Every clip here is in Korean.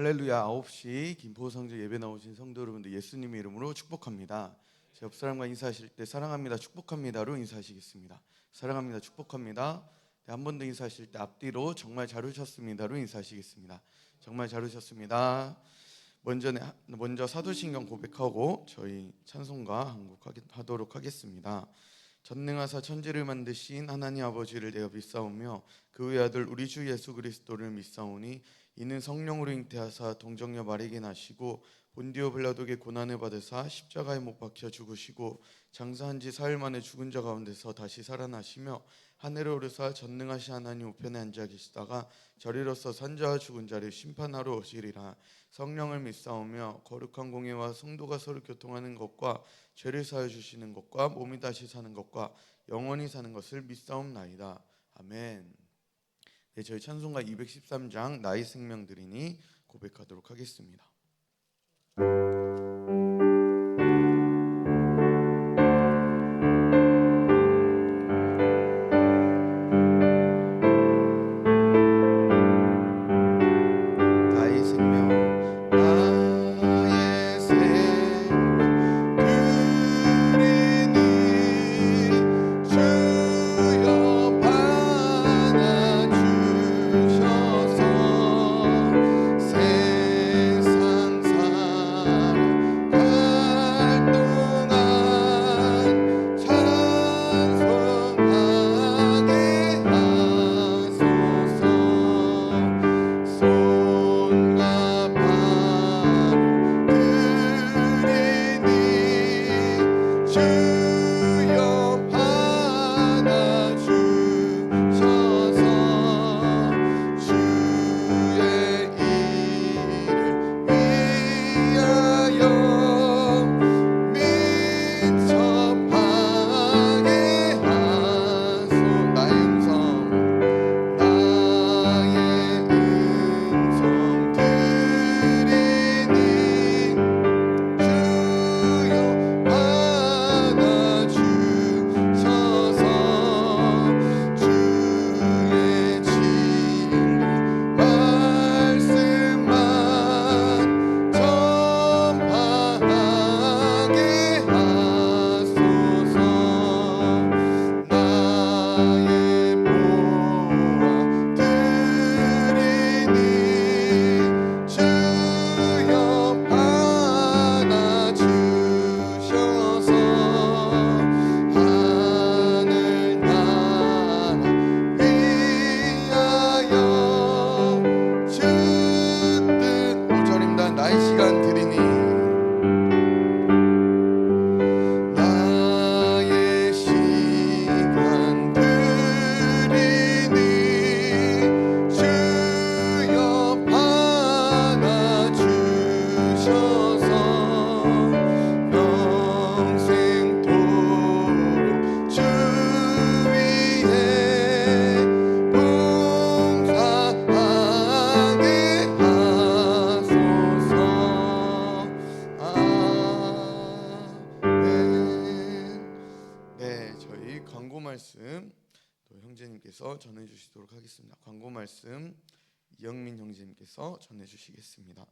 할렐루야. 9시 김포성전 예배 나오신 성도 여러분들 예수님의 이름으로 축복합니다. 제 옆 사람과 인사하실 때 사랑합니다, 축복합니다로 인사하시겠습니다. 사랑합니다, 축복합니다. 한 번 더 인사하실 때 앞뒤로 정말 잘 오셨습니다로 인사하시겠습니다. 정말 잘 오셨습니다. 먼저 사도신경 고백하고 저희 찬송가 한곡하도록 하겠습니다. 전능하사 천지를 만드신 하나님 아버지를 내어 믿사오며 그 외아들 우리 주 예수 그리스도를 믿사오니 이는 성령으로 잉태하사 동정녀 마리게 나시고 본디오 빌라도에게 고난을 받으사 십자가에 못 박혀 죽으시고 장사한 지 사흘 만에 죽은 자 가운데서 다시 살아나시며 하늘에 오르사 전능하신 하나님 우편에 앉아 계시다가 저리로서 산자와 죽은 자를 심판하러 오시리라. 성령을 믿사오며 거룩한 공예와 성도가 서로 교통하는 것과 죄를 사하여 주시는 것과 몸이 다시 사는 것과 영원히 사는 것을 믿사옵나이다. 아멘. 네, 저희 찬송가 213장 나의 생명 드리니 고백하도록 하겠습니다. 전해주시도록 하겠습니다. 광고 말씀 이영민 형제님께서 전해주시겠습니다.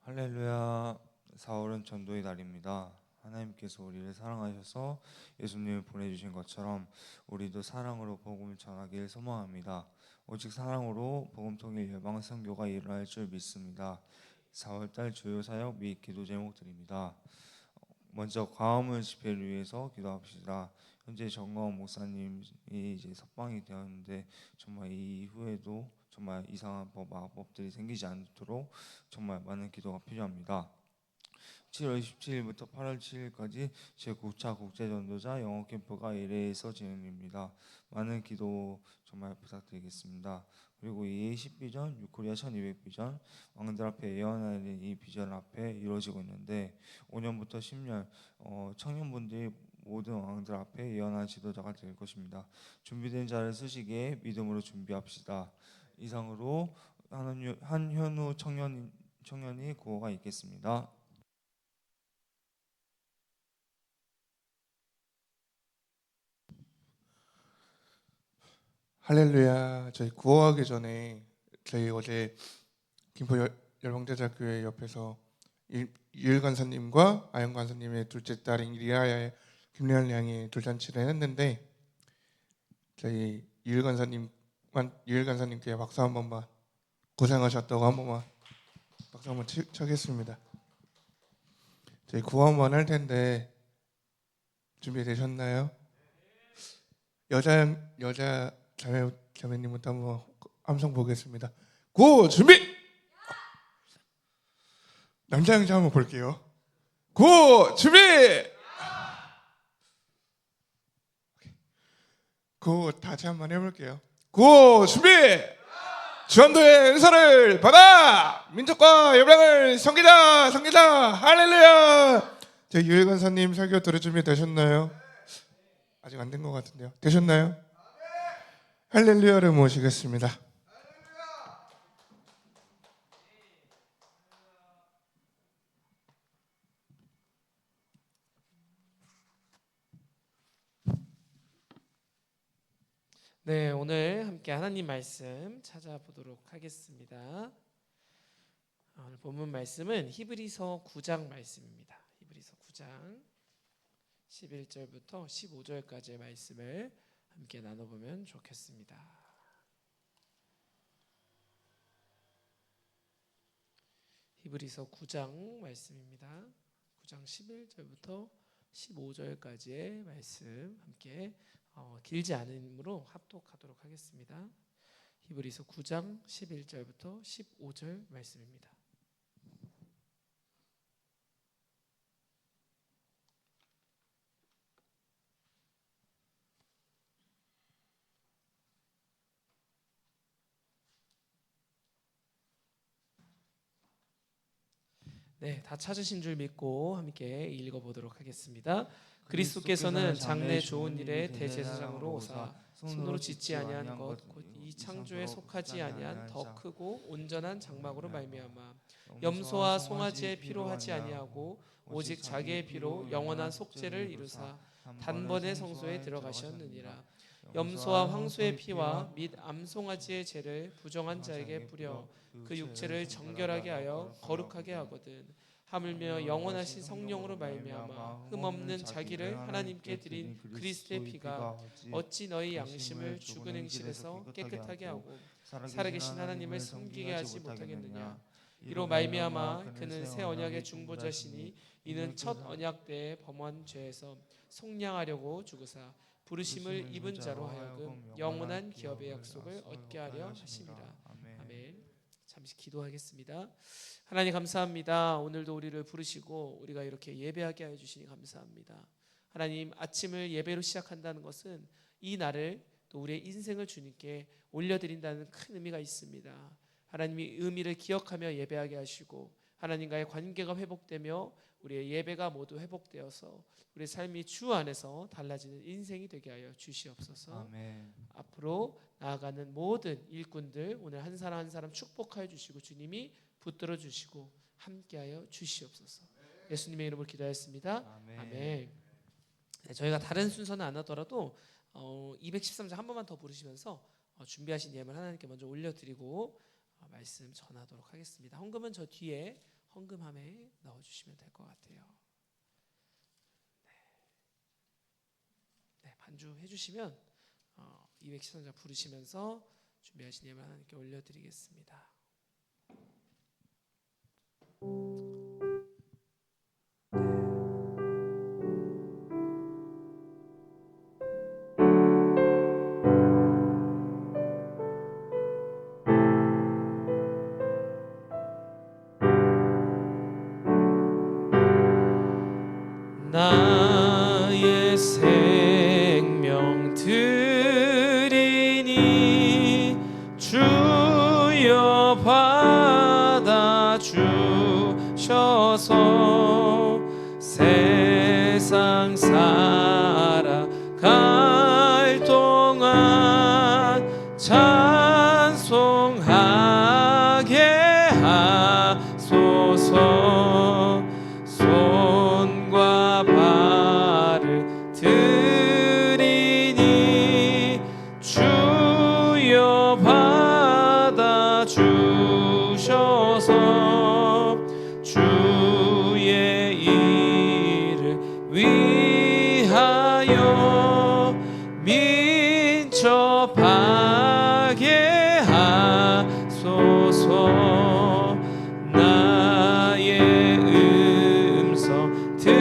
할렐루야. 4월은 전도의 달입니다. 하나님께서 우리를 사랑하셔서 예수님을 보내주신 것처럼 우리도 사랑으로 복음을 전하길 소망합니다. 오직 사랑으로 복음 통일 열방 선교가 일어날 줄 믿습니다. 4월달 주요 사역 및 기도 제목드립니다. 먼저 광화문 집회를 위해서 기도합시다. 현재 정광훈 목사님이 이제 석방이 되었는데 정말 이후에도 정말 이상한 마법들이 생기지 않도록 정말 많은 기도가 필요합니다. 7월 27일부터 8월 7일까지 제9차 국제전도자 영어 캠프가 LA에서 진행됩니다. 많은 기도 정말 부탁드리겠습니다. 그리고 EA10 비전, 유코리아 1200 비전, 왕들 앞에 예언하는 이 비전 앞에 이루어지고 있는데 5년부터 10년 청년분들이 모든 왕들 앞에 예언하는 지도자가 될 것입니다. 준비된 자를 쓰시기에 믿음으로 준비합시다. 이상으로 한현우 청년이 구호가 있겠습니다. 할렐루야. 저희 구호하기 전에 저희 어제 김포 열방제자교회 옆에서 유일 간사님과 아영 간사님의 둘째 딸인 리아의 김래한 양이 돌잔치를 했는데 저희 유일 간사님께 박수 한 번만, 고생하셨다고 한 번만 박수 한번 쳐겠습니다. 저희 구호 한번 할 텐데 준비되셨나요? 여자 자매님부터 한번 함성 보겠습니다. 고 준비. 남자 형제 한번 볼게요. 고 준비. 고 다시 한번 해볼게요. 고 준비. 주한도의 은사를 받아 민족과 열방을 섬기자 할렐루야. 제 유일 간사님 설교 들을 준비 되셨나요? 아직 안 된 것 같은데요. 되셨나요? 할렐루야를 모시겠습니다. 네, 오늘 함께 하나님 말씀 찾아보도록 하겠습니다. 오늘 본문 말씀은 히브리서 9장 말씀입니다. 히브리서 9장 11절부터 15절까지의 말씀을 함께 나눠보면 좋겠습니다. 히브리서 9장 말씀입니다. 9장 11절부터 15절까지의 말씀 함께 길지 않으므로 합독하도록 하겠습니다. 히브리서 9장 11절부터 15절 말씀입니다. 네, 다 찾으신 줄 믿고 함께 읽어보도록 하겠습니다. 그리스도께서는 장래 좋은 일에 대제사장으로 오사 손으로 짓지 아니한 것 곧 이 창조에 속하지 아니한 더 크고 온전한 장막으로 말미암아 염소와 송아지의 피로 하지 아니하고 오직 자기의 피로 영원한 속죄를 이루사 단번에 성소에 들어가셨느니라. 염소와 황소의 피와 및 암송아지의 죄를 부정한 자에게 뿌려 그 육체를 정결하게 하여 거룩하게 하거든. 하물며 영원하신 성령으로 말미암아 흠없는 자기를 하나님께 드린 그리스도의 피가 어찌 너희 양심을 죽은 행실에서 깨끗하게 하고 살아계신 하나님을 섬기게 하지 못하겠느냐. 이로 말미암아 그는 새 언약의 중보자시니 이는 첫 언약 때에 범한 죄에서 속량하려고 죽으사 부르심을 입은 자로 하여금 영원한 기업의 약속을 얻게 하려 하심이라. 아멘. 잠시 기도하겠습니다. 하나님 감사합니다. 오늘도 우리를 부르시고 우리가 이렇게 예배하게 하여 주시니 감사합니다. 하나님, 아침을 예배로 시작한다는 것은 이 날을 또 우리의 인생을 주님께 올려드린다는 큰 의미가 있습니다. 하나님이 의미를 기억하며 예배하게 하시고 하나님과의 관계가 회복되며 우리의 예배가 모두 회복되어서 우리의 삶이 주 안에서 달라지는 인생이 되게 하여 주시옵소서. 아멘. 앞으로 나아가는 모든 일꾼들 오늘 한 사람 한 사람 축복하여 주시고 주님이 붙들어 주시고 함께하여 주시옵소서. 예수님의 이름으로 기도하였습니다. 아멘. 네, 저희가 다른 순서는 안 하더라도 213장 한 번만 더 부르시면서 준비하신 예물 하나님께 먼저 올려드리고 말씀 전하도록 하겠습니다. 헌금은 저 뒤에 헌금함에 넣어주시면 될 것 같아요. 네, 반주 해주시면 213장 부르시면서 준비하신 예물 하나님께 올려드리겠습니다. 나의 생명 드리니 주여 받아 주셔서 세상 살아갈 동안 찬송하게 하소서. 손과 발을 드리니 주여 대접하게 하소서. 나의 음성 들으니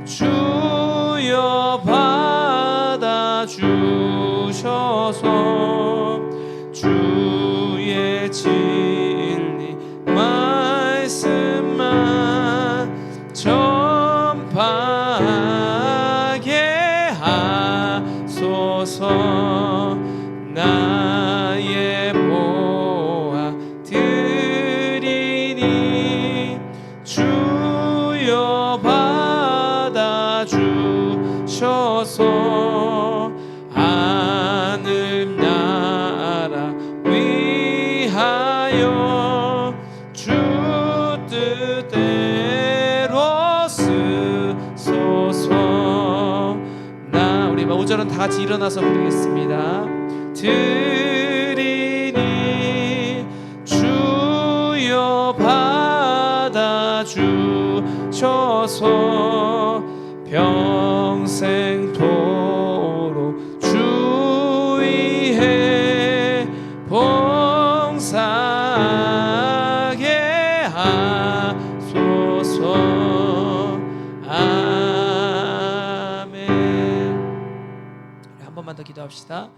주여 받아주셔서 주의 진리 말씀만 전파하게 하소서. 나의 보아 드리니 주여 받아주셔서 하늘 나라 위하여 주 뜻대로 쓰소서. 우리 5절은 다 같이 일어나서 부르겠습니다. 드리니 주여 받아주셔서 평생토록 주 위에 봉사하게 하소서. 아멘. 한 번만 더 기도합시다.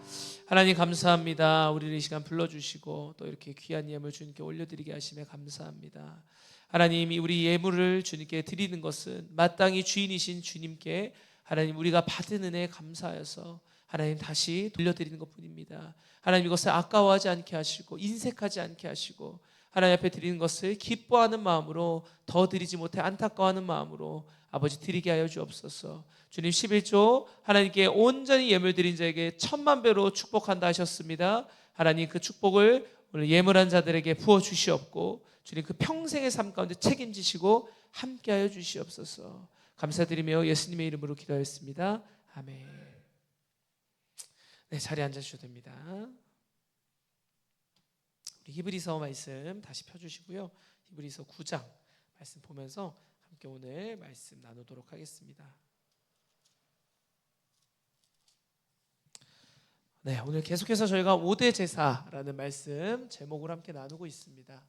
하나님 감사합니다. 우리를 이 시간 불러주시고 또 이렇게 귀한 예물 주님께 올려드리게 하심에 감사합니다. 하나님이 우리 예물을 주님께 드리는 것은 마땅히 주인이신 주님께 하나님 우리가 받은 은혜에 감사하여서 하나님 다시 돌려드리는 것뿐입니다. 하나님 이것을 아까워하지 않게 하시고 인색하지 않게 하시고 하나님 앞에 드리는 것을 기뻐하는 마음으로 더 드리지 못해 안타까워하는 마음으로 아버지 드리게 하여 주옵소서. 주님 11조 하나님께 온전히 예물 드린 자에게 1000만 배로 축복한다 하셨습니다. 하나님 그 축복을 오늘 예물한 자들에게 부어 주시옵고 주님 그 평생의 삶 가운데 책임지시고 함께하여 주시옵소서. 감사드리며 예수님의 이름으로 기도하였습니다. 아멘. 네, 자리에 앉으셔도 됩니다. 우리 히브리서 말씀 다시 펴주시고요. 히브리서 9장 말씀 보면서 함께 오늘 말씀 나누도록 하겠습니다. 네, 오늘 계속해서 저희가 5대 제사라는 말씀 제목을 함께 나누고 있습니다.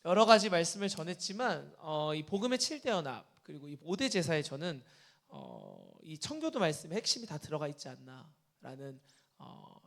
여러 가지 말씀을 전했지만 이 복음의 7대 연합 그리고 이 5대 제사에 저는 이 청교도 말씀의 핵심이 다 들어가 있지 않나라는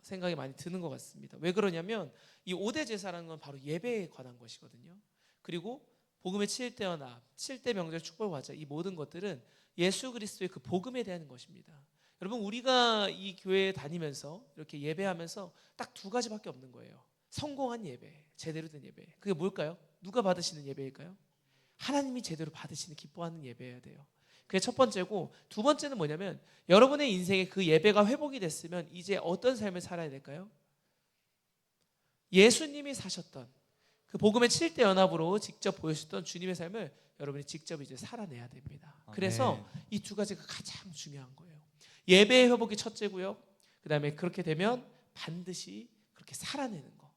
생각이 많이 드는 것 같습니다. 왜 그러냐면 이 5대 제사라는 건 바로 예배에 관한 것이거든요. 그리고 복음의 7대 연합, 7대 명절 축복 과자 이 모든 것들은 예수 그리스도의 그 복음에 대한 것입니다. 여러분 우리가 이 교회에 다니면서 이렇게 예배하면서 딱 두 가지밖에 없는 거예요. 성공한 예배, 제대로 된 예배. 그게 뭘까요? 누가 받으시는 예배일까요? 하나님이 제대로 받으시는 기뻐하는 예배여야 돼요. 그게 첫 번째고 두 번째는 뭐냐면 여러분의 인생에 그 예배가 회복이 됐으면 이제 어떤 삶을 살아야 될까요? 예수님이 사셨던 그 복음의 7대 연합으로 직접 보여주셨던 주님의 삶을 여러분이 직접 이제 살아내야 됩니다. 그래서 이 두 가지가 가장 중요한 거예요. 예배의 회복이 첫째고요. 그 다음에 그렇게 되면 반드시 그렇게 살아내는 거.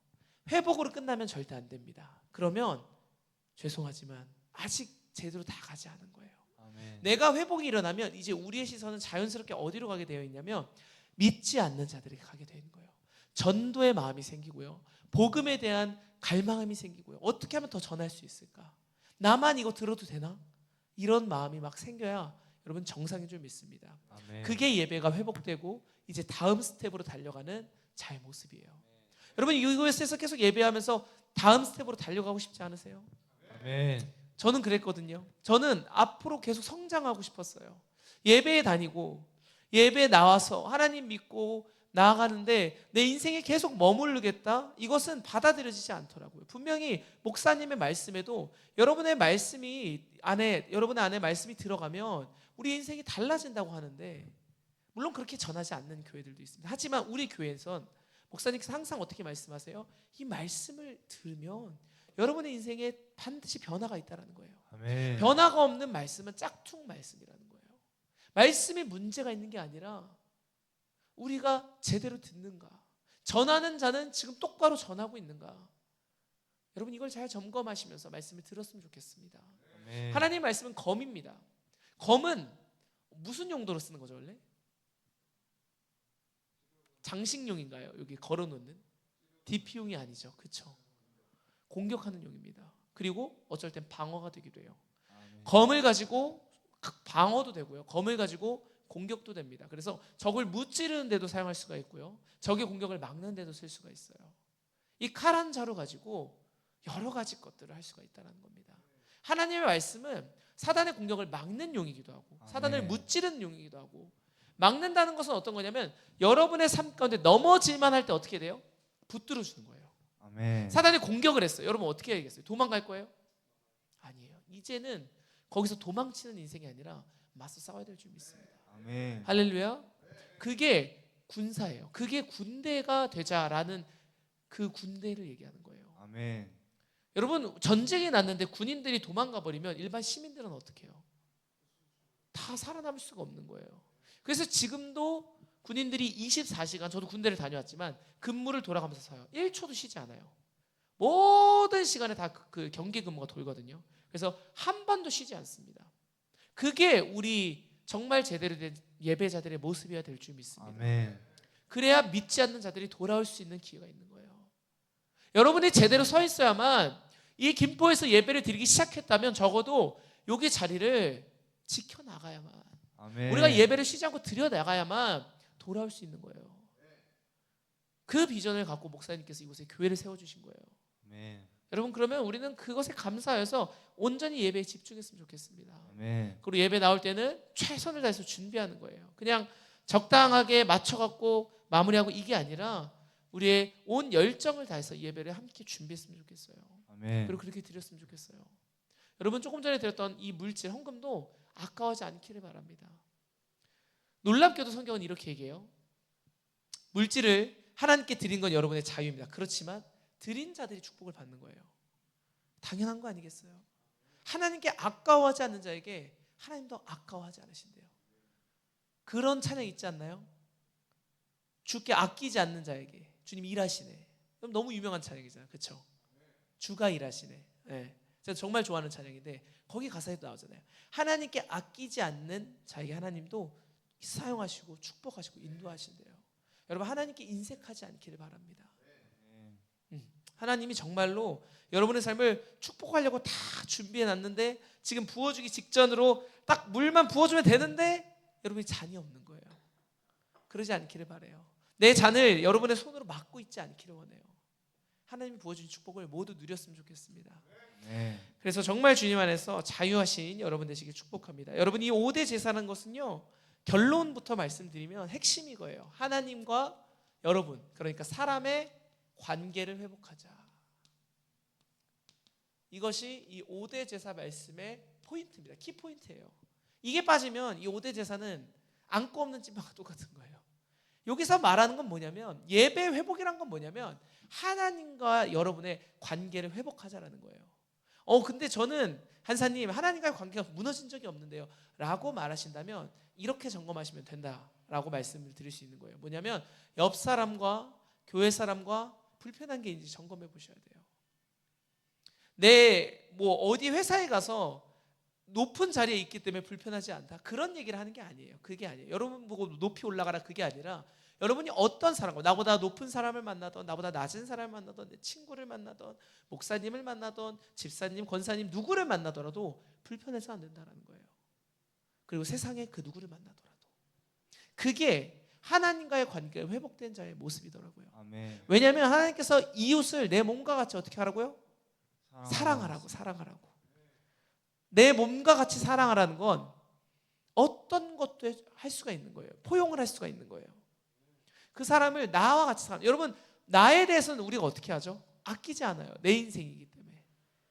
회복으로 끝나면 절대 안 됩니다. 그러면 죄송하지만 아직 제대로 다 가지 않은 거예요. 아멘. 내가 회복이 일어나면 이제 우리의 시선은 자연스럽게 어디로 가게 되어 있냐면 믿지 않는 자들에게 가게 되는 거예요. 전도의 마음이 생기고요. 복음에 대한 갈망함이 생기고요. 어떻게 하면 더 전할 수 있을까? 나만 이거 들어도 되나? 이런 마음이 막 생겨야 여러분 정상인 줄 믿습니다. 아멘. 그게 예배가 회복되고 이제 다음 스텝으로 달려가는 자의 모습이에요. 여러분 이곳에서 계속 예배하면서 다음 스텝으로 달려가고 싶지 않으세요? 아멘. 저는 그랬거든요. 저는 앞으로 계속 성장하고 싶었어요. 예배에 다니고 예배에 나와서 하나님 믿고 나아가는데 내 인생에 계속 머무르겠다? 이것은 받아들여지지 않더라고요. 분명히 목사님의 말씀에도 여러분의 안에 말씀이 들어가면 우리 인생이 달라진다고 하는데 물론 그렇게 전하지 않는 교회들도 있습니다. 하지만 우리 교회에선 목사님께서 항상 어떻게 말씀하세요? 이 말씀을 들으면 여러분의 인생에 반드시 변화가 있다는 거예요. 아멘. 변화가 없는 말씀은 짝퉁 말씀이라는 거예요. 말씀에 문제가 있는 게 아니라 우리가 제대로 듣는가, 전하는 자는 지금 똑바로 전하고 있는가. 여러분 이걸 잘 점검하시면서 말씀을 들었으면 좋겠습니다. 아멘. 하나님의 말씀은 검입니다. 검은 무슨 용도로 쓰는 거죠 원래? 장식용인가요? 여기 걸어놓는 DP용이 아니죠, 그렇죠? 공격하는 용입니다. 그리고 어쩔 땐 방어가 되기도 해요. 검을 가지고 방어도 되고요. 검을 가지고 공격도 됩니다. 그래서 적을 무찌르는 데도 사용할 수가 있고요. 적의 공격을 막는 데도 쓸 수가 있어요. 이 칼 한 자루 가지고 여러 가지 것들을 할 수가 있다는 겁니다. 하나님의 말씀은 사단의 공격을 막는 용이기도 하고 사단을 무찌르는 용이기도 하고 막는다는 것은 어떤 거냐면 여러분의 삶 가운데 넘어질만 할 때 어떻게 돼요? 붙들어 주는 거예요. 아멘. 사단이 공격을 했어요. 여러분 어떻게 해야겠어요? 도망갈 거예요? 아니에요. 이제는 거기서 도망치는 인생이 아니라 맞서 싸워야 될 줄 믿습니다. 아멘. 할렐루야. 그게 군사예요. 그게 군대가 되자라는 그 군대를 얘기하는 거예요. 아멘. 여러분 전쟁이 났는데 군인들이 도망가 버리면 일반 시민들은 어떻게 해요? 다 살아남을 수가 없는 거예요. 그래서 지금도 군인들이 24시간, 저도 군대를 다녀왔지만 근무를 돌아가면서 서요. 1초도 쉬지 않아요. 모든 시간에 다 그 경계 근무가 돌거든요. 그래서 한 번도 쉬지 않습니다. 그게 우리 정말 제대로 된 예배자들의 모습이어야 될 줄 믿습니다. 아멘. 그래야 믿지 않는 자들이 돌아올 수 있는 기회가 있는 거예요. 여러분이 제대로 서 있어야만 이 김포에서 예배를 드리기 시작했다면 적어도 여기 자리를 지켜나가야만 아멘. 우리가 예배를 쉬지 않고 드려나가야만 돌아올 수 있는 거예요. 그 비전을 갖고 목사님께서 이곳에 교회를 세워주신 거예요. 아멘. 여러분 그러면 우리는 그것에 감사해서 온전히 예배에 집중했으면 좋겠습니다. 아멘. 그리고 예배 나올 때는 최선을 다해서 준비하는 거예요. 그냥 적당하게 맞춰갖고 마무리하고 이게 아니라 우리의 온 열정을 다해서 예배를 함께 준비했으면 좋겠어요. 아멘. 그리고 그렇게 드렸으면 좋겠어요. 여러분 조금 전에 드렸던 이 물질 헌금도 아까워하지 않기를 바랍니다. 놀랍게도 성경은 이렇게 얘기해요. 물질을 하나님께 드린 건 여러분의 자유입니다. 그렇지만 드린 자들이 축복을 받는 거예요. 당연한 거 아니겠어요? 하나님께 아까워하지 않는 자에게 하나님도 아까워하지 않으신대요. 그런 찬양 있지 않나요? 주께 아끼지 않는 자에게 주님 일하시네. 그럼 너무 유명한 찬양이잖아요. 그렇죠? 주가 일하시네. 네. 제가 정말 좋아하는 찬양인데 거기 가사에도 나오잖아요. 하나님께 아끼지 않는 자에게 하나님도 사용하시고 축복하시고 인도하신대요. 여러분 하나님께 인색하지 않기를 바랍니다. 하나님이 정말로 여러분의 삶을 축복하려고 다 준비해놨는데 지금 부어주기 직전으로 딱 물만 부어주면 되는데 여러분이 잔이 없는 거예요. 그러지 않기를 바라요. 내 잔을 여러분의 손으로 막고 있지 않기를 원해요. 하나님이 부어주신 축복을 모두 누렸으면 좋겠습니다. 그래서 정말 주님 안에서 자유하신 여러분 되시길 축복합니다. 여러분 이 5대 제사라는 것은요 결론부터 말씀드리면 핵심이 이거예요. 하나님과 여러분 그러니까 사람의 관계를 회복하자. 이것이 이 5대 제사 말씀의 포인트입니다. 키포인트예요. 이게 빠지면 이 5대 제사는 안고 없는 찐빵과 똑같은 거예요. 여기서 말하는 건 뭐냐면 예배 회복이란 건 뭐냐면 하나님과 여러분의 관계를 회복하자라는 거예요. 근데 저는 한사님 하나님과의 관계가 무너진 적이 없는데요 라고 말하신다면 이렇게 점검하시면 된다라고 말씀을 드릴 수 있는 거예요. 뭐냐면 옆 사람과 교회 사람과 불편한 게 있는지 점검해 보셔야 돼요. 어디 회사에 가서 높은 자리에 있기 때문에 불편하지 않다 그런 얘기를 하는 게 아니에요. 그게 아니에요. 여러분 보고 높이 올라가라 그게 아니라 여러분이 어떤 사람과 나보다 높은 사람을 만나던 나보다 낮은 사람을 만나던 내 친구를 만나던 목사님을 만나던 집사님 권사님 누구를 만나더라도 불편해서 안 된다는 거예요. 그리고 세상에 그 누구를 만나더라도 그게 하나님과의 관계가 회복된 자의 모습이더라고요. 아멘. 왜냐하면 하나님께서 이웃을 내 몸과 같이 어떻게 하라고요? 사랑하라고. 내 몸과 같이 사랑하라는 건 어떤 것도 할 수가 있는 거예요. 포용을 할 수가 있는 거예요. 그 사람을 나와 같이 사랑. 여러분 나에 대해서는 우리가 어떻게 하죠? 아끼지 않아요. 내 인생이기 때문에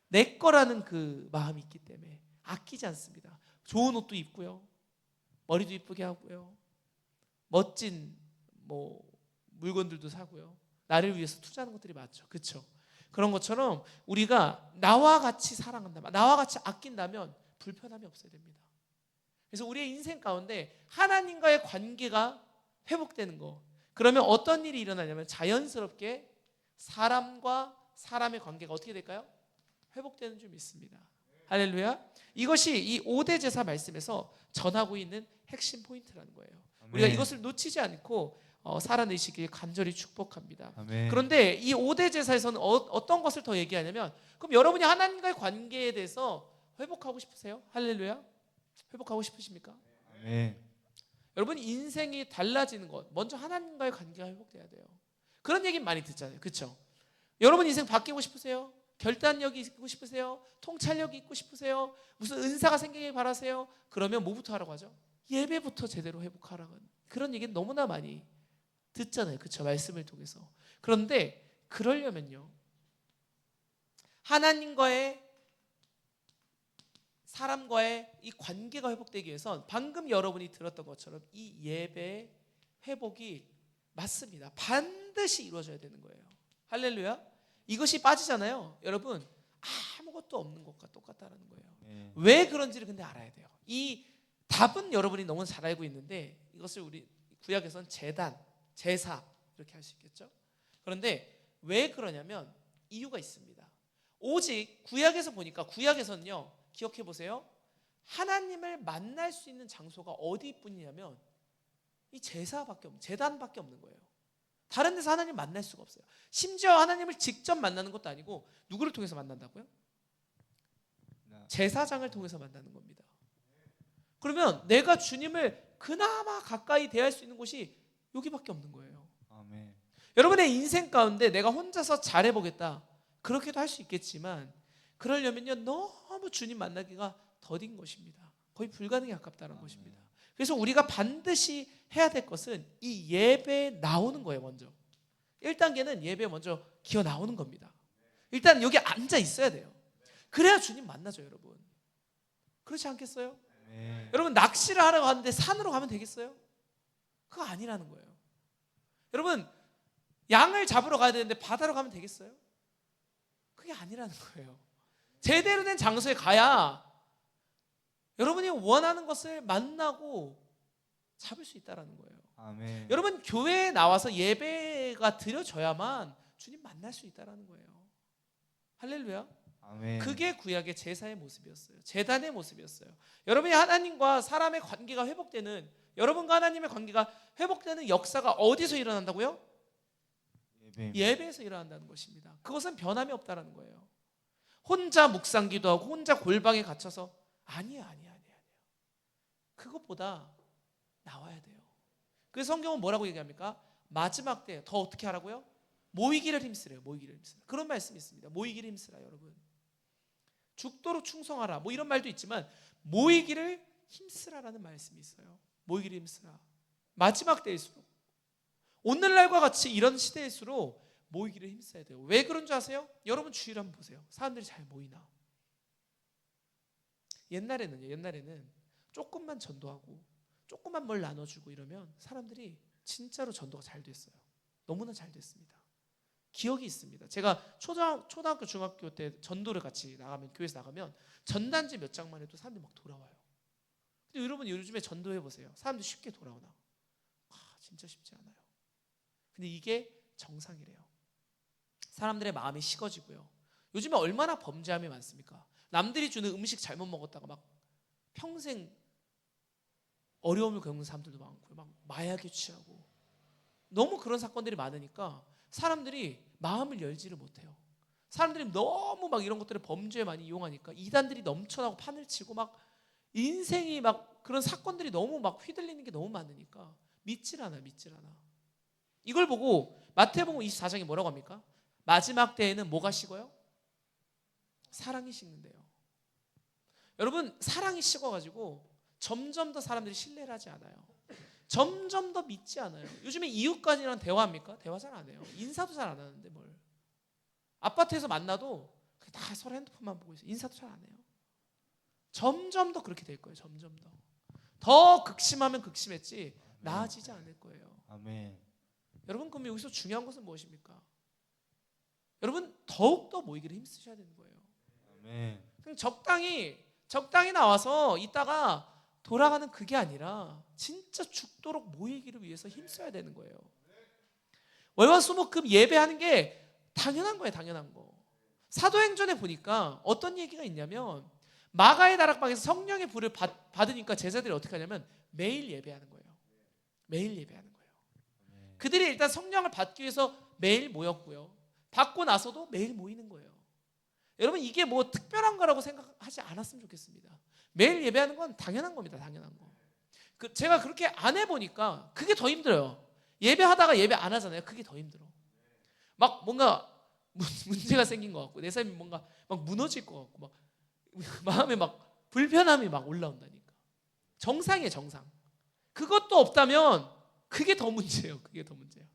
내 거라는 그 마음이 있기 때문에 아끼지 않습니다. 좋은 옷도 입고요, 머리도 이쁘게 하고요, 멋진 물건들도 사고요. 나를 위해서 투자하는 것들이 많죠. 그렇죠? 그런 것처럼 우리가 나와 같이 사랑한다면 나와 같이 아낀다면 불편함이 없어야 됩니다. 그래서 우리의 인생 가운데 하나님과의 관계가 회복되는 거 그러면 어떤 일이 일어나냐면 자연스럽게 사람과 사람의 관계가 어떻게 될까요? 회복되는 줄 믿습니다. 할렐루야. 이것이 이 5대 제사 말씀에서 전하고 있는 핵심 포인트라는 거예요. 우리가 이것을 놓치지 않고 살아내시길 간절히 축복합니다. 아멘. 그런데 이 5대 제사에서는 어떤 것을 더 얘기하냐면, 그럼 여러분이 하나님과의 관계에 대해서 회복하고 싶으세요? 할렐루야. 회복하고 싶으십니까? 아멘. 여러분, 인생이 달라지는 것, 먼저 하나님과의 관계가 회복돼야 돼요. 그런 얘기 많이 듣잖아요. 그렇죠? 여러분 인생 바뀌고 싶으세요? 결단력이 있고 싶으세요? 통찰력이 있고 싶으세요? 무슨 은사가 생기길 바라세요? 그러면 뭐부터 하라고 하죠? 예배부터 제대로 회복하라고. 그런 얘기는 너무나 많이 듣잖아요. 그렇죠? 말씀을 통해서. 그런데 그러려면요, 하나님과의, 사람과의 이 관계가 회복되기 위해선 방금 여러분이 들었던 것처럼 이 예배 회복이 맞습니다. 반드시 이루어져야 되는 거예요. 할렐루야. 이것이 빠지잖아요. 여러분, 아무것도 없는 것과 똑같다는 거예요. 왜 그런지를 근데 알아야 돼요. 이 답은 여러분이 너무 잘 알고 있는데, 이것을 우리 구약에서는 제단, 제사 이렇게 할 수 있겠죠. 그런데 왜 그러냐면 이유가 있습니다. 오직 구약에서 보니까, 구약에서는요, 기억해 보세요. 하나님을 만날 수 있는 장소가 어디뿐이냐면 이 제사밖에 없는, 제단밖에 없는 거예요. 다른 데서 하나님 만날 수가 없어요. 심지어 하나님을 직접 만나는 것도 아니고 누구를 통해서 만난다고요? 제사장을 통해서 만나는 겁니다. 그러면 내가 주님을 그나마 가까이 대할 수 있는 곳이 여기밖에 없는 거예요. 아멘. 여러분의 인생 가운데 내가 혼자서 잘해보겠다, 그렇게도 할 수 있겠지만, 그러려면요, 너무 주님 만나기가 더딘 것입니다. 거의 불가능에 가깝다는 것입니다. 그래서 우리가 반드시 해야 될 것은 이 예배에 나오는 거예요. 먼저 1단계는 예배에 먼저 기어 나오는 겁니다. 일단 여기 앉아 있어야 돼요. 그래야 주님 만나죠. 여러분, 그렇지 않겠어요? 네. 여러분, 낚시를 하러 가는데 산으로 가면 되겠어요? 그거 아니라는 거예요. 여러분, 양을 잡으러 가야 되는데 바다로 가면 되겠어요? 그게 아니라는 거예요. 제대로 된 장소에 가야 여러분이 원하는 것을 만나고 잡을 수 있다는 거예요. 아멘. 여러분, 교회에 나와서 예배가 드려져야만 주님 만날 수 있다는 거예요. 할렐루야. 아멘. 그게 구약의 제사의 모습이었어요. 제단의 모습이었어요. 여러분이 하나님과 사람의 관계가 회복되는, 여러분과 하나님의 관계가 회복되는 역사가 어디서 일어난다고요? 예배에서 일어난다는 것입니다. 그것은 변함이 없다는 거예요. 혼자 묵상 기도하고 혼자 골방에 갇혀서 아니에요. 그것보다 나와야 돼요. 그래서 성경은 뭐라고 얘기합니까? 마지막 때 더 어떻게 하라고요? 모이기를 힘쓰래요. 모이기를 힘쓰라. 그런 말씀이 있습니다. 모이기를 힘쓰라. 여러분, 죽도록 충성하라, 뭐 이런 말도 있지만 모이기를 힘쓰라라는 말씀이 있어요. 모이기를 힘쓰라. 마지막 때일수록, 오늘날과 같이 이런 시대일수록 모이기를 힘써야 돼요. 왜 그런 줄 아세요? 여러분 주위를 한번 보세요. 사람들이 잘 모이나? 옛날에는 조금만 전도하고 조금만 뭘 나눠주고 이러면 사람들이 진짜로 전도가 잘 됐어요. 너무나 잘 됐습니다. 기억이 있습니다. 제가 초등학교 중학교 때 전도를 같이 나가면, 교회에서 나가면 전단지 몇 장만 해도 사람들이 막 돌아와요. 근데 여러분, 요즘에 전도해 보세요. 사람들이 쉽게 돌아오나? 진짜 쉽지 않아요. 근데 이게 정상이래요. 사람들의 마음이 식어지고요. 요즘에 얼마나 범죄함이 많습니까? 남들이 주는 음식 잘못 먹었다가 막 평생 어려움을 겪는 사람들도 많고요. 막 마약에 취하고, 너무 그런 사건들이 많으니까 사람들이 마음을 열지를 못해요. 사람들이 너무 막 이런 것들을 범죄에 많이 이용하니까 이단들이 넘쳐나고 판을 치고 막 인생이 막 그런 사건들이 너무 막 휘둘리는 게 너무 많으니까 믿질 않아. 이걸 보고 마태복음 24장이 뭐라고 합니까? 마지막 때에는 뭐가 식어요? 사랑이 식는데요. 여러분, 사랑이 식어가지고 점점 더 사람들이 신뢰를 하지 않아요. 점점 더 믿지 않아요. 요즘에 이웃간이랑 대화합니까? 대화 잘 안 해요. 인사도 잘 안 하는데 뭘. 아파트에서 만나도 다 서로 핸드폰만 보고 있어요. 인사도 잘 안 해요. 점점 더 그렇게 될 거예요. 점점 더 극심하면 극심했지 나아지지 않을 거예요. 아멘. 여러분, 그럼 여기서 중요한 것은 무엇입니까? 여러분, 더욱더 모이기를 힘쓰셔야 되는 거예요. 아멘. 그냥 적당히 나와서 있다가 돌아가는 그게 아니라 진짜 죽도록 모이기를 위해서 힘써야 되는 거예요. 월화수목금 예배하는 게 당연한 거예요. 당연한 거. 사도행전에 보니까 어떤 얘기가 있냐면, 마가의 다락방에서 성령의 불을 받으니까 제자들이 어떻게 하냐면 매일 예배하는 거예요. 매일 예배하는 거예요. 그들이 일단 성령을 받기 위해서 매일 모였고요. 받고 나서도 매일 모이는 거예요. 여러분 이게 뭐 특별한 거라고 생각하지 않았으면 좋겠습니다. 매일 예배하는 건 당연한 겁니다. 당연한 거. 제가 그렇게 안 해보니까 그게 더 힘들어요. 예배하다가 예배 안 하잖아요. 그게 더 힘들어. 막 뭔가 문제가 생긴 것 같고 내 삶이 뭔가 막 무너질 것 같고 막 마음에 막 불편함이 막 올라온다니까. 정상이에요, 정상. 그것도 없다면 그게 더 문제예요. 그게 더 문제예요.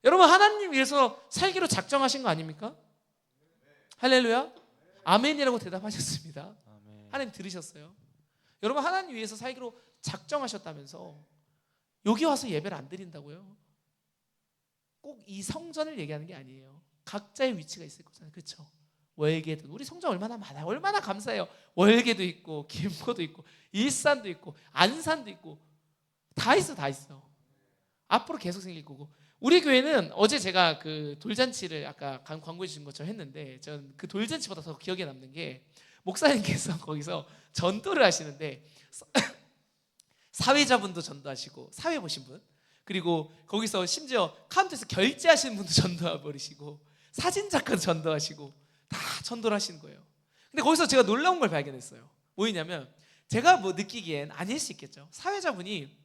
여러분 하나님 위해서 살기로 작정하신 거 아닙니까? 할렐루야. 아멘이라고 대답하셨습니다. 아멘. 하나님 들으셨어요? 여러분 하나님 위해서 살기로 작정하셨다면서 여기 와서 예배를 안 드린다고요? 꼭 이 성전을 얘기하는 게 아니에요. 각자의 위치가 있을 거잖아요. 그렇죠? 월계도 우리 성전 얼마나 많아요. 얼마나 감사해요. 월계도 있고 김포도 있고 일산도 있고 안산도 있고 다 있어. 다 있어. 앞으로 계속 생길 거고 우리 교회는 어제 제가 그 돌잔치를 아까 광고해 주신 것처럼 했는데 전 그 돌잔치보다 더 기억에 남는 게 목사님께서 거기서 전도를 하시는데 사회자분도 전도하시고 사회 보신 분 그리고 거기서 심지어 카운터에서 결제하시는 분도 전도해 버리시고 사진작가도 전도하시고 다 전도를 하시는 거예요. 근데 거기서 제가 놀라운 걸 발견했어요. 뭐였냐면 제가 뭐 느끼기엔 아닐 수 있겠죠. 사회자분이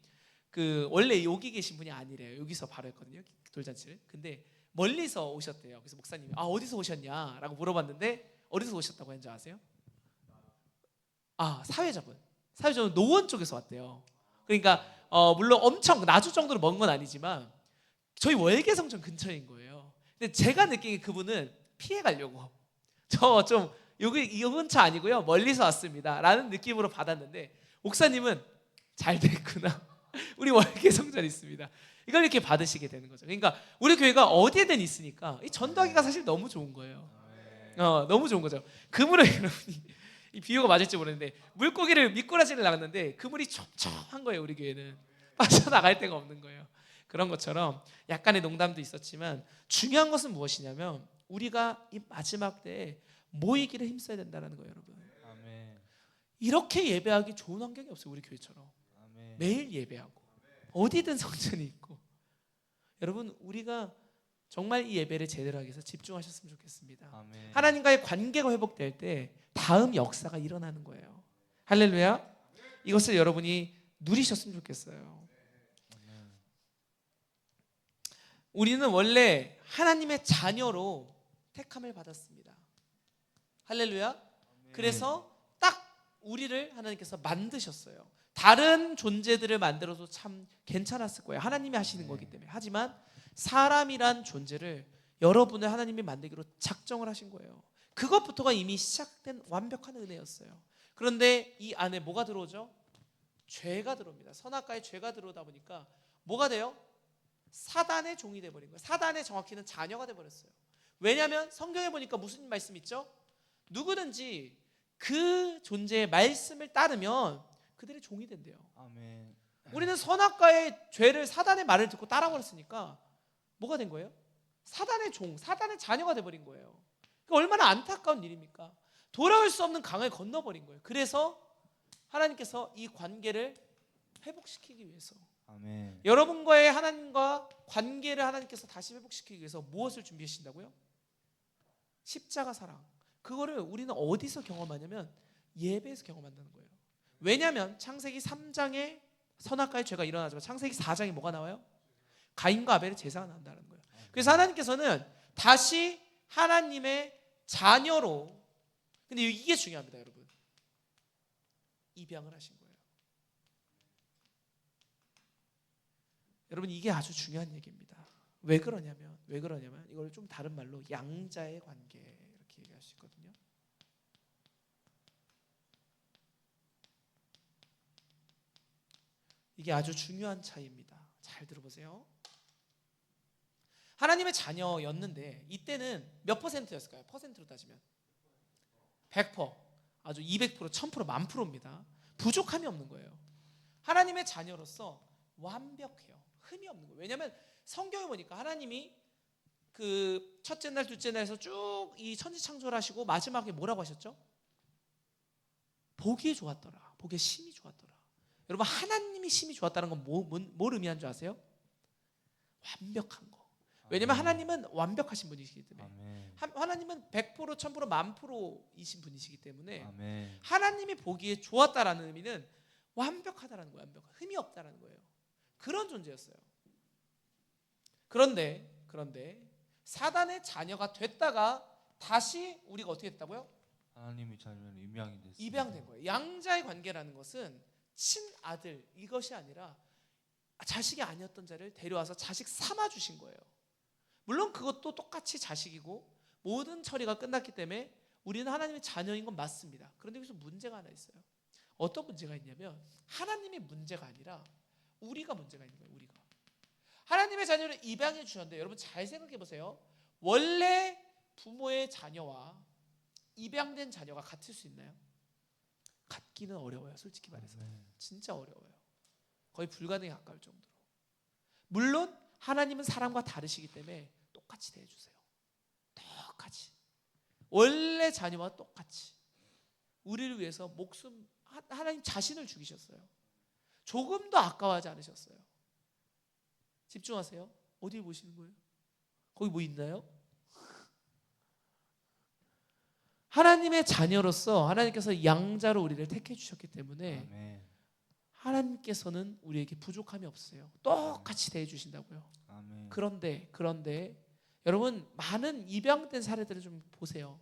그 원래 여기 계신 분이 아니래요. 여기서 바로 했거든요. 돌잔치를. 근데 멀리서 오셨대요. 그래서 목사님이 어디서 오셨냐라고 물어봤는데 어디서 오셨다고 했는지 아세요? 사회자분 노원 쪽에서 왔대요. 그러니까 물론 엄청 나주 정도로 먼 건 아니지만 저희 월계성전 근처인 거예요. 근데 제가 느끼기에 그분은 피해 가려고 저 좀 여기 이 근처 아니고요 멀리서 왔습니다 라는 느낌으로 받았는데 목사님은 잘 됐구나. 우리 월계성전 있습니다. 이걸 이렇게 받으시게 되는 거죠. 그러니까 우리 교회가 어디에든 있으니까 이 전도하기가 사실 너무 좋은 거예요. 너무 좋은 거죠. 그물을 여러분이 이 비유가 맞을지 모르는데 물고기를 미꾸라지를 낚는데 그물이 촘촘한 거예요. 우리 교회는 빠져나갈 데가 없는 거예요. 그런 것처럼 약간의 농담도 있었지만 중요한 것은 무엇이냐면 우리가 이 마지막 때에 모이기를 힘써야 된다는 거예요. 여러분 아멘. 이렇게 예배하기 좋은 환경이 없어요. 우리 교회처럼 아멘. 매일 예배하고 어디든 성전이 있고 여러분 우리가 정말 이 예배를 제대로 하기 위해서 집중하셨으면 좋겠습니다. 아멘. 하나님과의 관계가 회복될 때 다음 역사가 일어나는 거예요. 할렐루야. 이것을 여러분이 누리셨으면 좋겠어요. 우리는 원래 하나님의 자녀로 택함을 받았습니다. 할렐루야. 그래서 딱 우리를 하나님께서 만드셨어요. 다른 존재들을 만들어도 참 괜찮았을 거예요. 하나님이 하시는 거기 때문에. 하지만 사람이란 존재를 여러분을 하나님이 만들기로 작정을 하신 거예요. 그것부터가 이미 시작된 완벽한 은혜였어요. 그런데 이 안에 뭐가 들어오죠? 죄가 들어옵니다. 선악과의 죄가 들어오다 보니까 뭐가 돼요? 사단의 종이 돼버린 거예요. 사단의 정확히는 자녀가 돼버렸어요. 왜냐하면 성경에 보니까 무슨 말씀 있죠? 누구든지 그 존재의 말씀을 따르면 그들의 종이 된대요. 아멘. 우리는 선악과의 죄를 사단의 말을 듣고 따라버렸으니까 뭐가 된 거예요? 사단의 종, 사단의 자녀가 돼버린 거예요. 얼마나 안타까운 일입니까? 돌아올 수 없는 강을 건너버린 거예요. 그래서 하나님께서 이 관계를 회복시키기 위해서 아멘. 여러분과의 하나님과 관계를 하나님께서 다시 회복시키기 위해서 무엇을 준비하신다고요? 십자가 사랑. 그거를 우리는 어디서 경험하냐면 예배에서 경험한다는 거예요. 왜냐하면 창세기 3장에 선악과의 죄가 일어나지만 창세기 4장에 뭐가 나와요? 가인과 아벨의 제사가 나온다는 거예요. 그래서 하나님께서는 다시 하나님의 자녀로, 근데 이게 중요합니다, 여러분. 입양을 하신 거예요. 여러분 이게 아주 중요한 얘기입니다. 왜 그러냐면 이걸 좀 다른 말로 양자의 관계 이렇게 얘기할 수 있거든요. 이게 아주 중요한 차이입니다. 잘 들어보세요. 하나님의 자녀였는데 이때는 몇 퍼센트였을까요? 퍼센트로 따지면 100%, 아주 200%, 1000%, 1000%입니다. 부족함이 없는 거예요. 하나님의 자녀로서 완벽해요. 흠이 없는 거예요. 왜냐하면 성경에 보니까 하나님이 그 첫째 날, 둘째 날에서 쭉 이 천지 창조를 하시고 마지막에 뭐라고 하셨죠? 보기에 좋았더라. 보기에 심히 좋았더라. 여러분 하나님이 심히 좋았다는 건 뭘 의미하는 줄 아세요? 완벽한 거. 왜냐면 하나님은 완벽하신 분이시기 때문에. 아멘. 하나님은 100% 1000% 1000%이신 분이시기 때문에 아멘. 하나님이 보기에 좋았다라는 의미는 완벽하다라는 거예요. 완벽한. 흠이 없다라는 거예요. 그런 존재였어요. 그런데 사단의 자녀가 됐다가 다시 우리가 어떻게 됐다고요? 하나님의 자녀는 입양이 됐습니다. 입양된 거예요. 양자의 관계라는 것은 친아들 이것이 아니라 자식이 아니었던 자를 데려와서 자식 삼아 주신 거예요. 물론 그것도 똑같이 자식이고 모든 처리가 끝났기 때문에 우리는 하나님의 자녀인 건 맞습니다. 그런데 여기서 문제가 하나 있어요. 어떤 문제가 있냐면 하나님의 문제가 아니라 우리가 문제가 있는 거예요. 우리가 하나님의 자녀를 입양해 주셨는데 여러분 잘 생각해 보세요. 원래 부모의 자녀와 입양된 자녀가 같을 수 있나요? 같기는 어려워요. 솔직히 말해서 진짜 어려워요. 거의 불가능에 가까울 정도로. 물론 하나님은 사람과 다르시기 때문에 똑같이 대해주세요. 똑같이 원래 자녀와 똑같이 우리를 위해서 목숨 하나님 자신을 죽이셨어요. 조금도 아까워하지 않으셨어요. 집중하세요. 어디 보시는 거예요? 거기 뭐 있나요? 하나님의 자녀로서 하나님께서 양자로 우리를 택해 주셨기 때문에 아멘. 하나님께서는 우리에게 부족함이 없어요. 똑같이 대해 주신다고요. 아멘. 그런데 여러분 많은 입양된 사례들을 좀 보세요.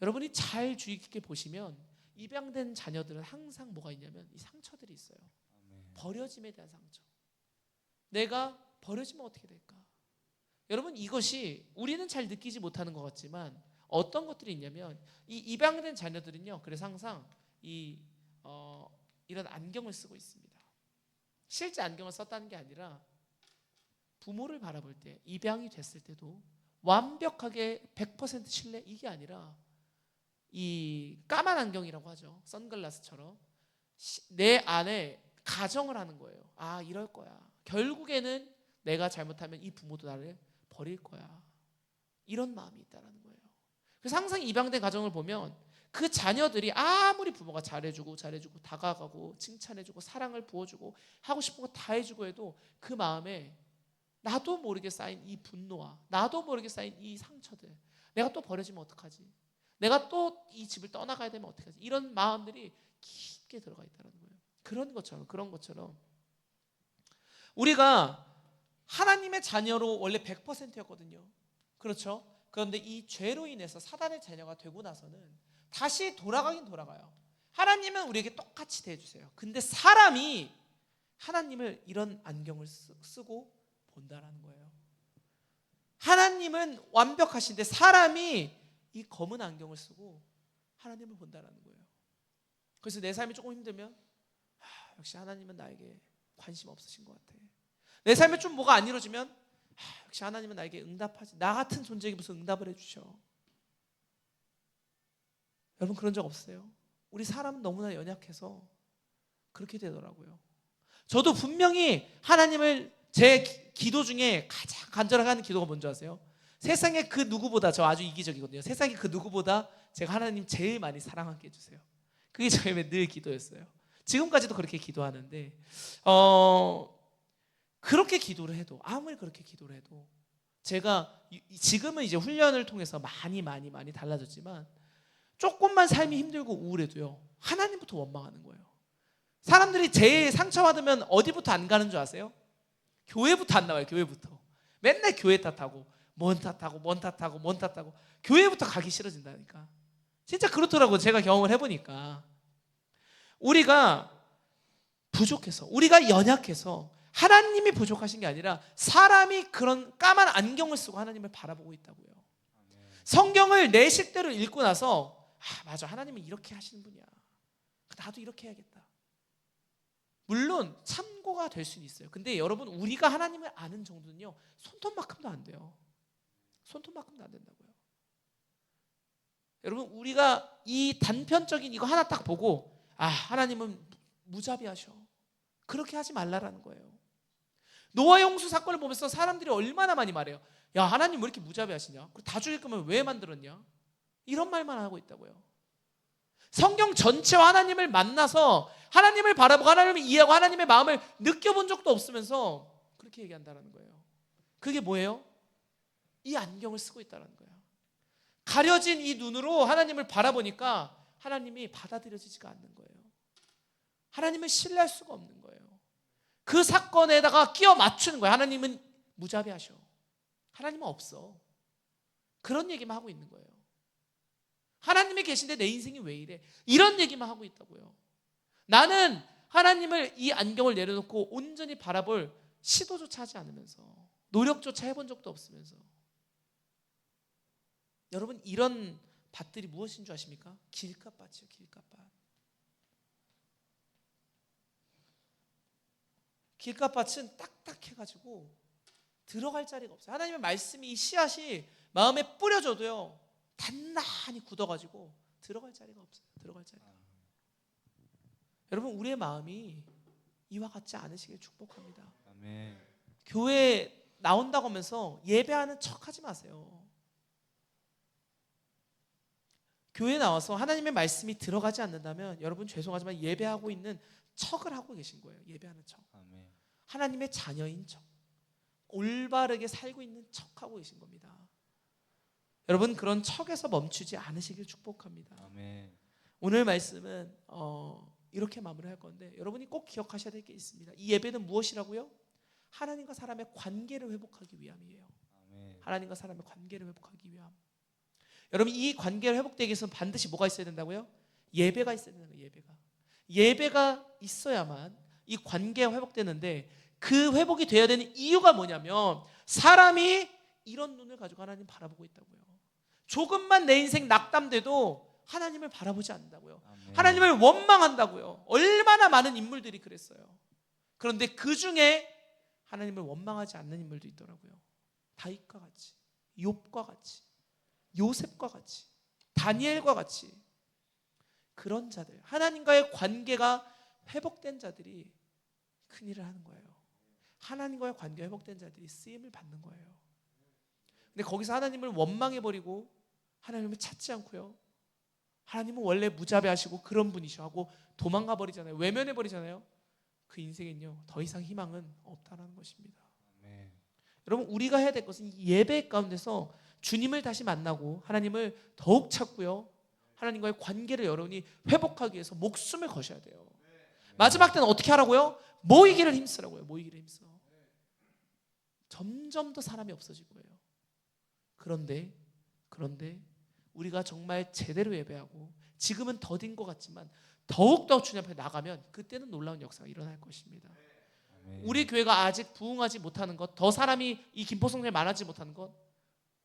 여러분이 잘 주의 깊게 보시면 입양된 자녀들은 항상 뭐가 있냐면 이 상처들이 있어요. 아멘. 버려짐에 대한 상처. 내가 버려지면 어떻게 될까? 여러분 이것이 우리는 잘 느끼지 못하는 것 같지만 어떤 것들이 있냐면 이 입양된 자녀들은요. 그래서 항상 이런 안경을 쓰고 있습니다. 실제 안경을 썼다는 게 아니라 부모를 바라볼 때 입양이 됐을 때도 완벽하게 100% 신뢰 이게 아니라 이 까만 안경이라고 하죠. 선글라스처럼 내 안에 가정을 하는 거예요. 아 이럴 거야. 결국에는 내가 잘못하면 이 부모도 나를 버릴 거야. 이런 마음이 있다는 거예요. 그래서 항상 입양된 가정을 보면 그 자녀들이 아무리 부모가 잘해주고 다가가고 칭찬해주고 사랑을 부어주고 하고 싶은 거 다 해주고 해도 그 마음에 나도 모르게 쌓인 이 분노와 나도 모르게 쌓인 이 상처들 내가 또 버려지면 어떡하지? 내가 또 이 집을 떠나가야 되면 어떡하지? 이런 마음들이 깊게 들어가 있다는 거예요. 그런 것처럼 우리가 하나님의 자녀로 원래 100%였거든요. 그렇죠? 그런데 이 죄로 인해서 사단의 자녀가 되고 나서는 다시 돌아가긴 돌아가요. 하나님은 우리에게 똑같이 대해주세요. 근데 사람이 하나님을 이런 안경을 쓰고 본다라는 거예요. 하나님은 완벽하신데 사람이 이 검은 안경을 쓰고 하나님을 본다라는 거예요. 그래서 내 삶이 조금 힘들면 역시 하나님은 나에게 관심 없으신 것 같아. 내 삶에 좀 뭐가 안 이루어지면 역시 하나님은 나에게 응답하지. 나 같은 존재에게 무슨 응답을 해주셔. 여러분 그런 적 없어요? 우리 사람은 너무나 연약해서 그렇게 되더라고요. 저도 분명히 하나님을 제 기도 중에 가장 간절하게 하는 기도가 뭔지 아세요? 세상에 그 누구보다 저 아주 이기적이거든요. 세상에 그 누구보다 제가 하나님 제일 많이 사랑하게 해주세요. 그게 저의 늘 기도였어요. 지금까지도 그렇게 기도하는데 그렇게 기도를 해도 아무리 그렇게 기도를 해도 제가 지금은 이제 훈련을 통해서 많이 달라졌지만 조금만 삶이 힘들고 우울해도요 하나님부터 원망하는 거예요. 사람들이 제일 상처받으면 어디부터 안 가는 줄 아세요? 교회부터 안 나와요. 교회부터 맨날 교회 탓하고 뭔 탓하고 교회부터 가기 싫어진다니까. 진짜 그렇더라고요. 제가 경험을 해보니까 우리가 부족해서 우리가 연약해서 하나님이 부족하신 게 아니라 사람이 그런 까만 안경을 쓰고 하나님을 바라보고 있다고요. 성경을 내 식대로 읽고 나서 맞아 하나님은 이렇게 하시는 분이야. 나도 이렇게 해야겠다. 물론 참고가 될 수는 있어요. 근데 여러분 우리가 하나님을 아는 정도는요 손톱만큼도 안 돼요. 손톱만큼도 안 된다고요. 여러분 우리가 이 단편적인 이거 하나 딱 보고 하나님은 무자비하셔. 그렇게 하지 말라라는 거예요. 노아 홍수 사건을 보면서 사람들이 얼마나 많이 말해요. 야 하나님 왜 이렇게 무자비하시냐? 다 죽일 거면 왜 만들었냐? 이런 말만 하고 있다고요. 성경 전체와 하나님을 만나서 하나님을 바라보고 하나님을 이해하고 하나님의 마음을 느껴본 적도 없으면서 그렇게 얘기한다는 거예요. 그게 뭐예요? 이 안경을 쓰고 있다는 거예요. 가려진 이 눈으로 하나님을 바라보니까 하나님이 받아들여지지가 않는 거예요. 하나님을 신뢰할 수가 없는 거예요. 그 사건에다가 끼워 맞추는 거예요. 하나님은 무자비하셔. 하나님은 없어. 그런 얘기만 하고 있는 거예요. 하나님이 계신데 내 인생이 왜 이래? 이런 얘기만 하고 있다고요. 나는 하나님을 이 안경을 내려놓고 온전히 바라볼 시도조차 하지 않으면서 노력조차 해본 적도 없으면서 여러분 이런 밭들이 무엇인 줄 아십니까? 길가밭이요. 길가밭. 길가밭은 딱딱해가지고 들어갈 자리가 없어요. 하나님의 말씀이 이 씨앗이 마음에 뿌려져도요 단단히 굳어가지고 들어갈 자리가 없어요. 들어갈 자리가. 여러분 우리의 마음이 이와 같지 않으시길 축복합니다. 아멘. 교회 나온다고 하면서 예배하는 척하지 마세요. 교회 나와서 하나님의 말씀이 들어가지 않는다면 여러분 죄송하지만 예배하고 있는 척을 하고 계신 거예요. 예배하는 척. 아멘. 하나님의 자녀인 척. 올바르게 살고 있는 척하고 계신 겁니다. 여러분 그런 척에서 멈추지 않으시길 축복합니다. 아멘. 오늘 말씀은 이렇게 마무리할 건데 여러분이 꼭 기억하셔야 될 게 있습니다. 이 예배는 무엇이라고요? 하나님과 사람의 관계를 회복하기 위함이에요. 아멘. 하나님과 사람의 관계를 회복하기 위함. 여러분 이 관계를 회복되기 위해서는 반드시 뭐가 있어야 된다고요? 예배가 있어야 된다는 거예요. 예배가 있어야만 이 관계가 회복되는데 그 회복이 되어야 되는 이유가 뭐냐면 사람이 이런 눈을 가지고 하나님 바라보고 있다고요. 조금만 내 인생 낙담돼도 하나님을 바라보지 않는다고요. 아멘. 하나님을 원망한다고요. 얼마나 많은 인물들이 그랬어요. 그런데 그 중에 하나님을 원망하지 않는 인물도 있더라고요. 다윗과 같이, 욥과 같이, 요셉과 같이, 다니엘과 같이 그런 자들, 하나님과의 관계가 회복된 자들이 큰 일을 하는 거예요. 하나님과의 관계가 회복된 자들이 쓰임을 받는 거예요. 근데 거기서 하나님을 원망해버리고 하나님을 찾지 않고요, 하나님은 원래 무자비하시고 그런 분이셔 하고 도망가 버리잖아요. 외면해 버리잖아요. 그 인생엔요 더 이상 희망은 없다라는 것입니다. 아멘. 여러분 우리가 해야 될 것은 이 예배 가운데서 주님을 다시 만나고 하나님을 더욱 찾고요, 하나님과의 관계를 여러분이 회복하기 위해서 목숨을 거셔야 돼요. 마지막 때는 어떻게 하라고요? 모이기를 힘쓰라고요. 모이기를 힘써. 점점 더 사람이 없어질 거예요. 그런데 우리가 정말 제대로 예배하고 지금은 더딘 것 같지만 더욱더 주님 앞에 나가면 그때는 놀라운 역사가 일어날 것입니다. 아멘. 우리 교회가 아직 부흥하지 못하는 것, 더 사람이 이 김포성전에 많아지지 못하는 것,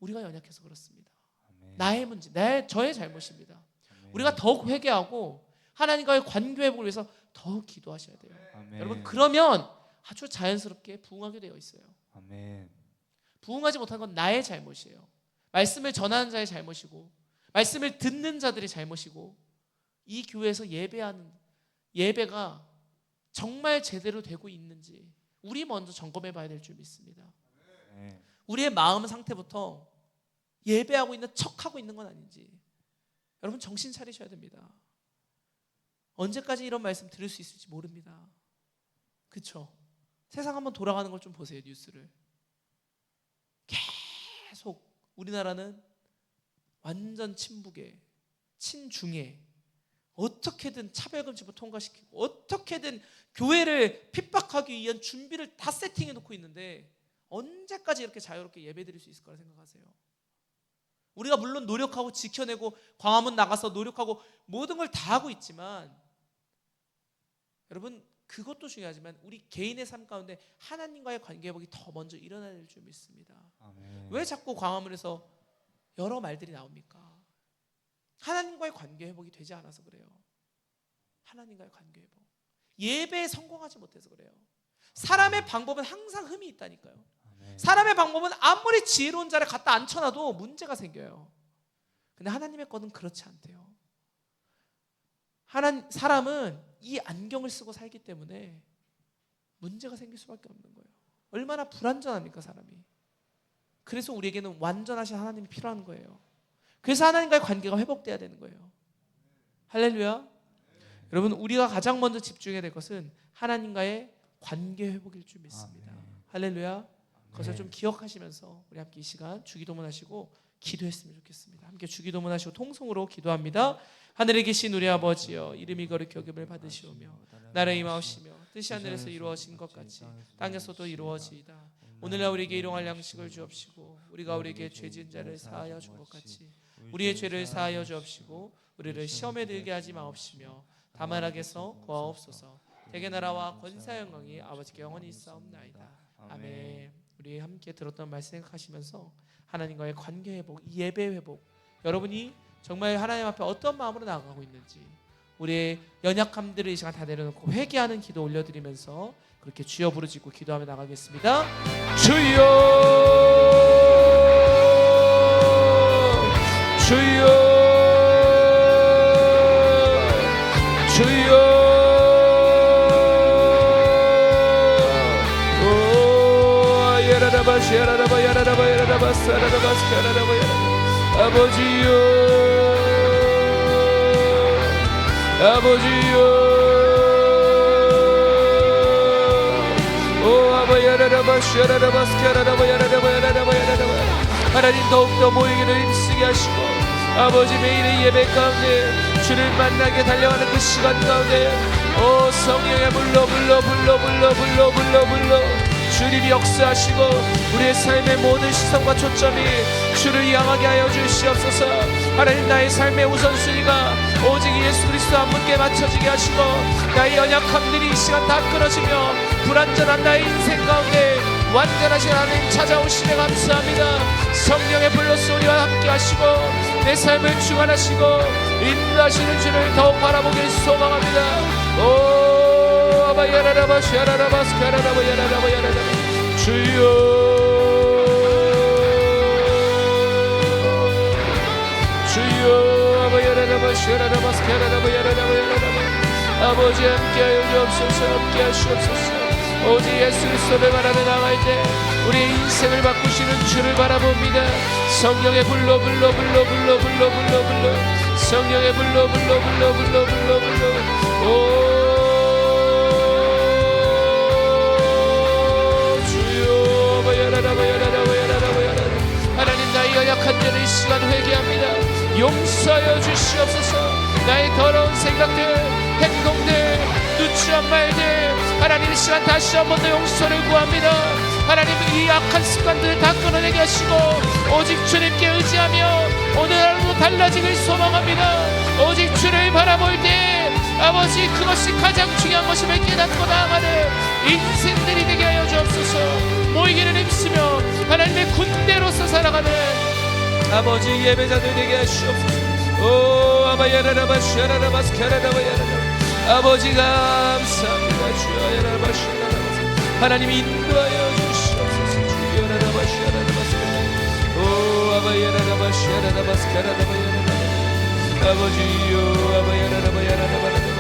우리가 연약해서 그렇습니다. 아멘. 나의 문제, 저의 잘못입니다. 아멘. 우리가 더욱 회개하고 하나님과의 관계 회복을 위해서 더욱 기도하셔야 돼요. 아멘. 여러분 그러면 아주 자연스럽게 부흥하게 되어 있어요. 아멘. 부흥하지 못한 건 나의 잘못이에요. 말씀을 전하는 자의 잘못이고 말씀을 듣는 자들의 잘못이고 이 교회에서 예배하는 예배가 정말 제대로 되고 있는지 우리 먼저 점검해 봐야 될 줄 믿습니다. 아멘. 우리의 마음 상태부터 예배하고 있는 척하고 있는 건 아닌지 여러분 정신 차리셔야 됩니다. 언제까지 이런 말씀 들을 수 있을지 모릅니다. 그렇죠? 세상 한번 돌아가는 걸 좀 보세요. 뉴스를 계속 우리나라는 완전 친북에 친중에 어떻게든 차별금지법 통과시키고 어떻게든 교회를 핍박하기 위한 준비를 다 세팅해 놓고 있는데 언제까지 이렇게 자유롭게 예배드릴 수 있을 거라 생각하세요? 우리가 물론 노력하고 지켜내고 광화문 나가서 노력하고 모든 걸 다 하고 있지만 여러분 그것도 중요하지만 우리 개인의 삶 가운데 하나님과의 관계 회복이 더 먼저 일어나야 될 줄 믿습니다. 아멘. 왜 자꾸 광화문에서 여러 말들이 나옵니까? 하나님과의 관계 회복이 되지 않아서 그래요. 하나님과의 관계 회복. 예배에 성공하지 못해서 그래요. 사람의 방법은 항상 흠이 있다니까요. 아멘. 사람의 방법은 아무리 지혜로운 자를 갖다 앉혀놔도 문제가 생겨요. 근데 하나님의 거는 그렇지 않대요. 사람은 이 안경을 쓰고 살기 때문에 문제가 생길 수밖에 없는 거예요. 얼마나 불완전합니까 사람이. 그래서 우리에게는 완전하신 하나님이 필요한 거예요. 그래서 하나님과의 관계가 회복돼야 되는 거예요. 할렐루야. 여러분, 우리가 가장 먼저 집중해야 될 것은 하나님과의 관계 회복일 줄 믿습니다. 할렐루야. 그것을 좀 기억하시면서 우리 함께 이 시간 주기도문 하시고 기도했으면 좋겠습니다. 함께 주기도문 하시고 통성으로 기도합니다. 하늘에 계신 우리 아버지여, 이름이 거룩히 여김을 받으시오며 나라의 임하옵시며 뜻이 하늘에서 이루어진 것 같이 땅에서도 이루어지이다. 오늘날 우리에게 일용할 양식을 주옵시고 우리가 우리에게 죄 지은 자를 사하여 준 것 같이 우리의 죄를 사하여 주옵시고 우리를 시험에 들게 하지 마옵시며 다만 악에서 구하옵소서. 대개 나라와 권세 영광이 아버지께 영원히 있사옵나이다. 아멘. 우리 함께 들었던 말씀 생각하시면서 하나님과의 관계 회복, 예배 회복, 여러분이 정말 하나님 앞에 어떤 마음으로 나아가고 있는지 우리의 연약함들을 이 시간 다 내려놓고 회개하는 기도 올려드리면서 그렇게 주여 부르짖고 기도하며 나가겠습니다. 주여, 주여, 주여. 아버지요, 아버지요, 오 하나님 더욱더 모이기를 힘쓰게 하시고 아버지 매일의 예배 가운데 주를 만나게 달려가는 그 시간 가운데 오 성령의 불러 주님이 역사하시고 우리의 삶의 모든 시선과 초점이 주를 향하게 하여 주시옵소서. 하나님 나의 삶의 우선순위가 오직 예수 그리스도 한 분께 맞춰지게 하시고 나의 연약함들이 이 시간 다 끊어지며 불완전한 나의 인생 가운데 완전하신 하나님 찾아오시며 감사합니다. 성령의 불로서 우리와 함께 하시고 내 삶을 주관하시고 인도하시는 주를 더욱 바라보길 소망합니다. 오 아바야라라바 샤라라바 스카라라바 야라라바 야라라바 주여, 주여 아바야라라바 샤라라바 스카라라바 야라라바 야라라바 아버지 함께하여 주옵소서. 함께하시옵소서. 오직 예수 그리스도를 바라며 나갈 때 우리의 인생을 바꾸시는 주를 바라봅니다. 성령의 불러 성령의 불러 오 주여 하나님 나의 연약한 자를 이 시간 회개합니다. 용서하여 주시옵소서. 나의 더러운 생각들, 행동들, 누추한 말들 하나님 이 시간 다시 한 번 더 용서를 구합니다. 하나님 이 악한 습관들을 다 끊어내게 하시고 오직 주님께 의지하며 오늘 하루도 달라지길 소망합니다. 오직 주를 바라볼 때 아버지 그것이 가장 중요한 것임을 깨닫고 나아가는 인생들이 되게 하여 주옵소서. 모이기를 힘쓰며 하나님의 군대로서 살아가는 아버지 예배자들 되게 하시옵소서. 오 아바야라라바 샤라라바 스카라라바 야라라바 아버지 감사합니다. 주여 야라라바 샤라라바 하나님 인도하여 주시옵소서. 주여 야라라바 샤라라바 스카라라바 오 아바야라라바 샤라라바 스카라라바 야라라바 아버지요 아바야라라바 야라라바